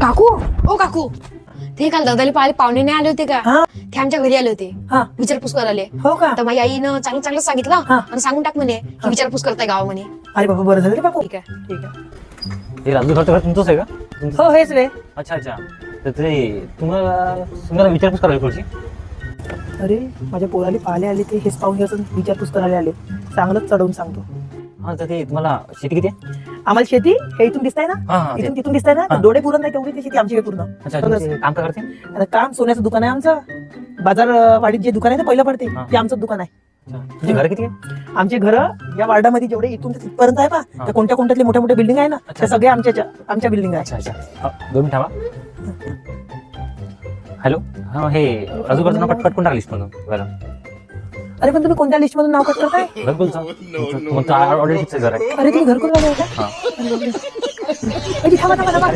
काकू ओ काकू, ते काल दादाला पाहुणे नाही आले होते का? हा ते आमच्या घरी आले होते, हा विचारपूस करायला. हो का? तर माझ्या आईनं चांगलं चांगलं सांगितलं हा. आणि सांगून टाक म्हणे की विचारपूस करताय गाव म्हणे. अरे बाबा बरं झालं रे बापू. ठीक आहे. ठीक आहे. ते राजू घरचं घर तुमचंच आहे का? तुमचं? हो हेच रे. अच्छा अच्छा. तर ते तुम्हाला विचारपूस करायला थोडीशी. अरे माझ्या पोराले पाहिले आले ते हेच पाहून घ्यायचं विचारपूस करायला आले. चांगलंच चढवून सांगतो. हा तर ते तुम्हाला शेती किती आहे? आम्हाला शेती हे इथून दिसतंय ना, हा हा ते- इथून तिथून दिसतंय ना, हा. डोळे पुरण नाही तेवढी ती शेती आमची आहे पूर्ण. अच्छा बरं. तुमचे काम काय करते? आता काम सोन्याचं दुकान आहे आमचं. बाजार वाडीत जे दुकान आहे ते पहिलं पडते हा. ते आमचं दुकान आहे. तुमचे घर किती आहे? आमचे घर या वार्डामध्ये जेवढे इथून ते तिथपर्यंत आहे पा, हा. त्या कोणत्या कोणत्यातले मोठ्या मोठ्या बिल्डिंग आहे ना, अच्छा. त्या सगळ्या आमच्या बिल्डिंग आहे. अच्छा अच्छा. 2 मिनिट थांबा. हॅलो हा हे राजू घरचं नाव पटकन टाका लिस्ट मधून बघा. अरे पण तुम्ही कोणत्या लिस्ट मधून नाव कट करताय? घरकुलचं मग ऑलरेडी घर आहे. अरे तुम्ही घरकुल वाले आहे का? हा. अरे, थांबा थांबा थांबा.